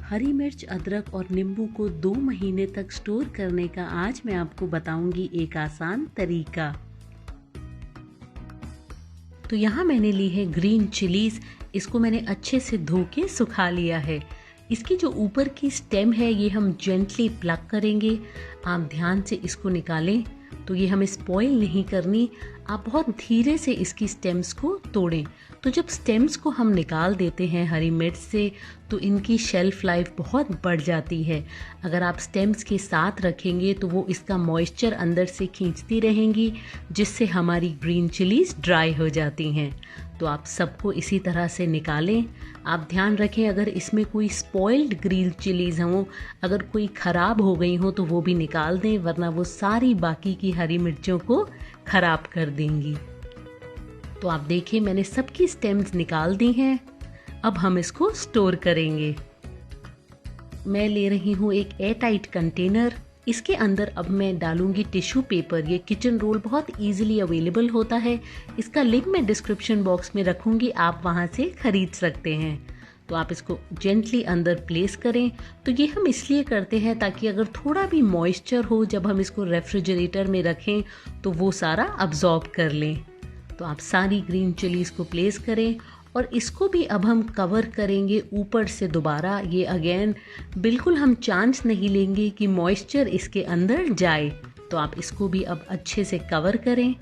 हरी मिर्च, अदरक और नींबू को 2 महीने तक स्टोर करने का आज मैं आपको बताऊंगी एक आसान तरीका। तो यहाँ मैंने ली है ग्रीन चिलीज। इसको मैंने अच्छे से धो के सुखा लिया है। इसकी जो ऊपर की स्टेम है ये हम जेंटली प्लग करेंगे। आप ध्यान से इसको निकालें तो ये हमें स्पॉइल नहीं करनी। आप बहुत धीरे से इसकी स्टेम्स को तोड़ें। तो जब स्टेम्स को हम निकाल देते हैं हरी मिर्च से तो इनकी शेल्फ लाइफ बहुत बढ़ जाती है। अगर आप स्टेम्स के साथ रखेंगे तो वो इसका मॉइस्चर अंदर से खींचती रहेंगी, जिससे हमारी ग्रीन चिलीज ड्राई हो जाती हैं। तो आप सबको इसी तरह से निकालें। आप ध्यान रखें अगर इसमें कोई स्पॉइल्ड ग्रीन चिलीज हों, अगर कोई ख़राब हो गई हो तो वो भी निकाल दें, वरना वो सारी बाकी की हरी मिर्चों को ख़राब कर देंगी। तो आप देखिए मैंने सबकी स्टेम्स निकाल दी हैं। अब हम इसको स्टोर करेंगे। मैं ले रही हूँ एक एयर टाइट कंटेनर। इसके अंदर अब मैं डालूंगी टिश्यू पेपर। ये किचन रोल बहुत इजीली अवेलेबल होता है। इसका लिंक मैं डिस्क्रिप्शन बॉक्स में रखूंगी, आप वहां से खरीद सकते हैं। तो आप इसको जेंटली अंदर प्लेस करें। तो ये हम इसलिए करते हैं ताकि अगर थोड़ा भी मॉइस्चर हो जब हम इसको रेफ्रिजरेटर में रखें तो वो सारा अब्जॉर्ब कर लें। तो आप सारी ग्रीन चिलीज को प्लेस करें और इसको भी अब हम कवर करेंगे ऊपर से दोबारा। ये अगेन बिल्कुल हम चांस नहीं लेंगे कि मॉइस्चर इसके अंदर जाए। तो आप इसको भी अब अच्छे से कवर करें।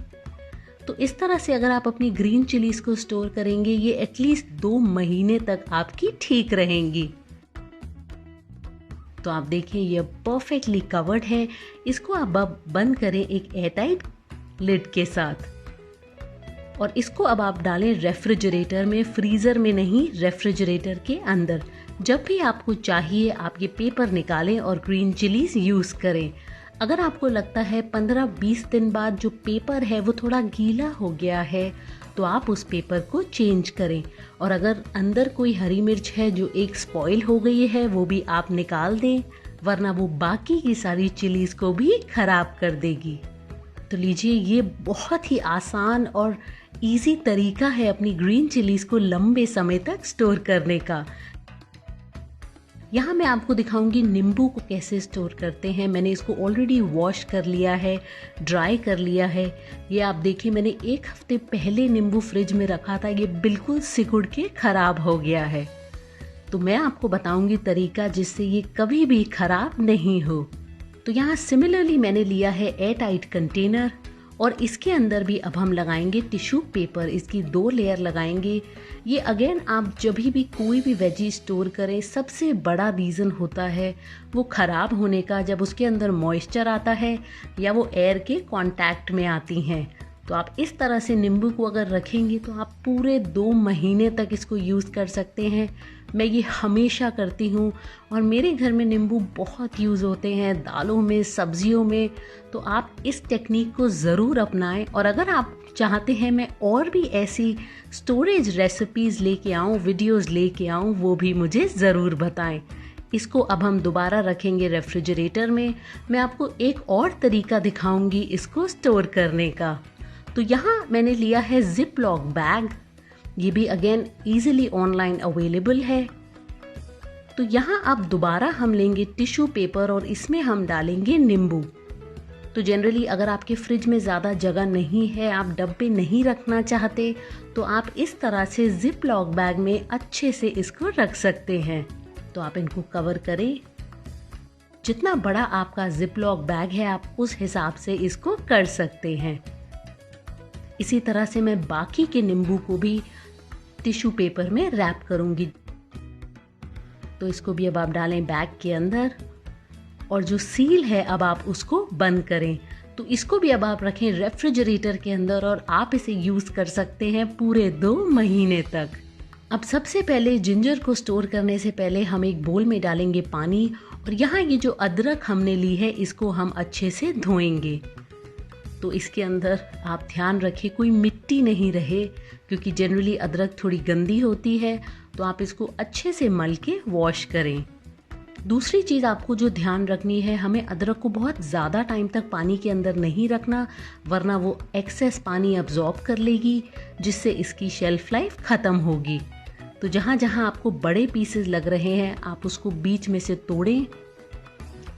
तो इस तरह से अगर आप अपनी ग्रीन चिलीज को स्टोर करेंगे ये एटलीस्ट 2 महीने तक आपकी ठीक रहेंगी। तो आप देखें ये परफेक्टली कवर्ड है। इसको आप अब बंद करें एक एयरटाइट लिड के साथ और इसको अब आप डालें रेफ्रिजरेटर में, फ्रीज़र में नहीं, रेफ्रिजरेटर के अंदर। जब भी आपको चाहिए आप ये पेपर निकालें और ग्रीन चिलीज यूज़ करें। अगर आपको लगता है 15-20 दिन बाद जो पेपर है वो थोड़ा गीला हो गया है तो आप उस पेपर को चेंज करें। और अगर अंदर कोई हरी मिर्च है जो एक स्पॉइल हो गई है वो भी आप निकाल दें, वरना वो बाकी की सारी चिलीज को भी खराब कर देगी। तो लीजिए ये बहुत ही आसान और इजी तरीका है अपनी ग्रीन चिलीज को लंबे समय तक स्टोर करने का। यहाँ मैं आपको दिखाऊंगी नींबू को कैसे स्टोर करते हैं। मैंने इसको ऑलरेडी वॉश कर लिया है, ड्राई कर लिया है। ये आप देखिए मैंने 1 हफ्ते पहले नींबू फ्रिज में रखा था, ये बिल्कुल सिकुड़ के खराब हो गया है। तो मैं आपको बताऊंगी तरीका जिससे ये कभी भी खराब नहीं हो। तो यहाँ सिमिलरली मैंने लिया है एयर टाइट कंटेनर और इसके अंदर भी अब हम लगाएंगे टिश्यू पेपर। इसकी 2 लेयर लगाएंगे। ये अगेन आप जब भी कोई भी वेजी स्टोर करें सबसे बड़ा रीज़न होता है वो ख़राब होने का, जब उसके अंदर मॉइस्चर आता है या वो एयर के कांटेक्ट में आती हैं। तो आप इस तरह से नींबू को अगर रखेंगे तो आप पूरे 2 महीने तक इसको यूज़ कर सकते हैं। मैं ये हमेशा करती हूँ और मेरे घर में नींबू बहुत यूज़ होते हैं दालों में, सब्जियों में। तो आप इस टेक्निक को ज़रूर अपनाएं। और अगर आप चाहते हैं मैं और भी ऐसी स्टोरेज रेसिपीज़ लेके आऊँ, वीडियोज़ लेके आऊँ, वो भी मुझे ज़रूर बताएं। इसको अब हम दोबारा रखेंगे रेफ्रिजरेटर में। मैं आपको एक और तरीका दिखाऊंगी इसको स्टोर करने का। तो यहाँ मैंने लिया है जिप लॉक बैग। ये भी अगेन इजीली ऑनलाइन अवेलेबल है। तो यहाँ अब दोबारा हम लेंगे टिश्यू पेपर और इसमें हम डालेंगे नींबू। तो जनरली अगर आपके फ्रिज में ज़्यादा जगह नहीं है, आप डब्बे नहीं रखना चाहते, तो आप इस तरह से जिप लॉक बैग में अच्छे से इसको रख सकते हैं। तो आप इनको कवर करें। जितना बड़ा आपका जिप लॉक बैग है आप उस हिसाब से इसको कर सकते हैं। इसी तरह से मैं बाकी के नींबू को भी टिश्यू पेपर में रैप करूंगी। तो इसको भी अब आप डालें बैग के अंदर और जो सील है अब आप उसको बंद करें। तो इसको भी अब आप रखें रेफ्रिजरेटर के अंदर और आप इसे यूज़ कर सकते हैं पूरे 2 महीने तक। अब सबसे पहले जिंजर को स्टोर करने से पहले हम एक बोल में डालेंगे पानी और यहाँ ये जो अदरक हमने ली है इसको हम अच्छे से धोएंगे। तो इसके अंदर आप ध्यान रखें कोई मिट्टी नहीं रहे, क्योंकि जनरली अदरक थोड़ी गंदी होती है। तो आप इसको अच्छे से मल के वॉश करें। दूसरी चीज़ आपको जो ध्यान रखनी है, हमें अदरक को बहुत ज़्यादा टाइम तक पानी के अंदर नहीं रखना, वरना वो एक्सेस पानी अब्जॉर्ब कर लेगी जिससे इसकी शेल्फ लाइफ ख़त्म होगी। तो जहाँ जहाँ आपको बड़े पीसेस लग रहे हैं आप उसको बीच में से तोड़ें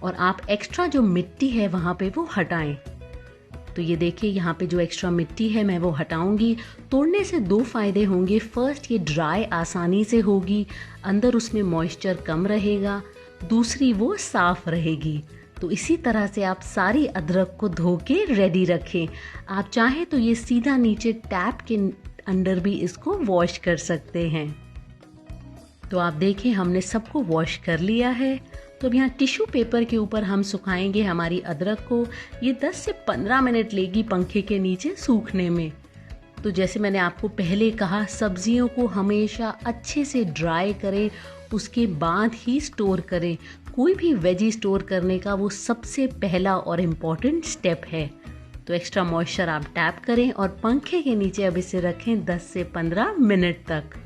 और आप एक्स्ट्रा जो मिट्टी है वहाँ पे वो हटाएं। तो ये देखिए यहाँ पे जो एक्स्ट्रा मिट्टी है मैं वो हटाऊंगी। तोड़ने से दो फायदे होंगे। फर्स्ट, ये ड्राई आसानी से होगी, अंदर उसमें मॉइस्चर कम रहेगा। दूसरी, वो साफ रहेगी। तो इसी तरह से आप सारी अदरक को धो के रेडी रखें। आप चाहें तो ये सीधा नीचे टैप के अंडर भी इसको वॉश कर सकते हैं। तो आप देखें हमने सबको वॉश कर लिया है। तो अब यहाँ टिश्यू पेपर के ऊपर हम सुखाएंगे हमारी अदरक को। ये 10 से 15 मिनट लेगी पंखे के नीचे सूखने में। तो जैसे मैंने आपको पहले कहा, सब्जियों को हमेशा अच्छे से ड्राई करें, उसके बाद ही स्टोर करें। कोई भी वेजी स्टोर करने का वो सबसे पहला और इम्पॉर्टेंट स्टेप है। तो एक्स्ट्रा मॉइस्चर आप टैप करें और पंखे के नीचे अब इसे रखें 10 से 15 मिनट तक।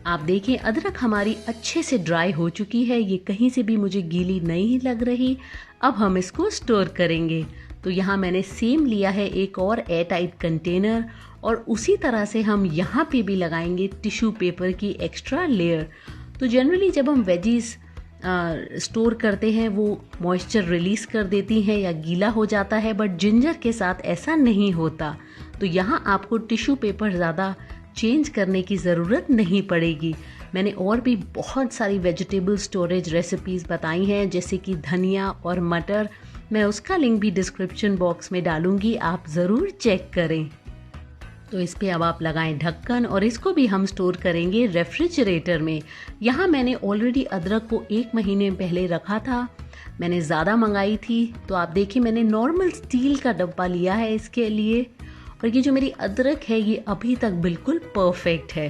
आप देखें अदरक हमारी अच्छे से ड्राई हो चुकी है, ये कहीं से भी मुझे गीली नहीं लग रही। अब हम इसको स्टोर करेंगे। तो यहाँ मैंने सेम लिया है एक और एयर टाइट कंटेनर और उसी तरह से हम यहाँ पे भी लगाएंगे टिश्यू पेपर की एक्स्ट्रा लेयर। तो जनरली जब हम वेजीज स्टोर करते हैं वो मॉइस्चर रिलीज कर देती हैं या गीला हो जाता है, बट जिंजर के साथ ऐसा नहीं होता। तो यहाँ आपको टिश्यू पेपर ज़्यादा चेंज करने की ज़रूरत नहीं पड़ेगी। मैंने और भी बहुत सारी वेजिटेबल स्टोरेज रेसिपीज़ बताई हैं, जैसे कि धनिया और मटर। मैं उसका लिंक भी डिस्क्रिप्शन बॉक्स में डालूंगी, आप ज़रूर चेक करें। तो इस पे अब आप लगाएं ढक्कन और इसको भी हम स्टोर करेंगे रेफ्रिजरेटर में। यहाँ मैंने ऑलरेडी अदरक को 1 महीने पहले रखा था। मैंने ज़्यादा मंगाई थी, तो आप देखिए मैंने नॉर्मल स्टील का डब्बा लिया है इसके लिए। और ये जो मेरी अदरक है ये अभी तक बिल्कुल परफेक्ट है।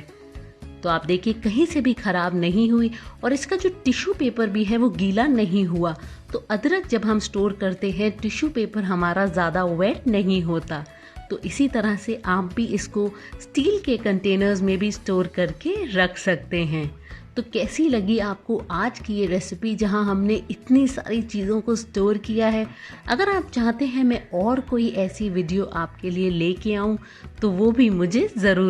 तो आप देखिए कहीं से भी ख़राब नहीं हुई और इसका जो टिश्यू पेपर भी है वो गीला नहीं हुआ। तो अदरक जब हम स्टोर करते हैं टिश्यू पेपर हमारा ज़्यादा वेट नहीं होता। तो इसी तरह से आप भी इसको स्टील के कंटेनर्स में भी स्टोर करके रख सकते हैं। तो कैसी लगी आपको आज की ये रेसिपी जहां हमने इतनी सारी चीज़ों को स्टोर किया है? अगर आप चाहते हैं मैं और कोई ऐसी वीडियो आपके लिए लेके आऊं तो वो भी मुझे ज़रूर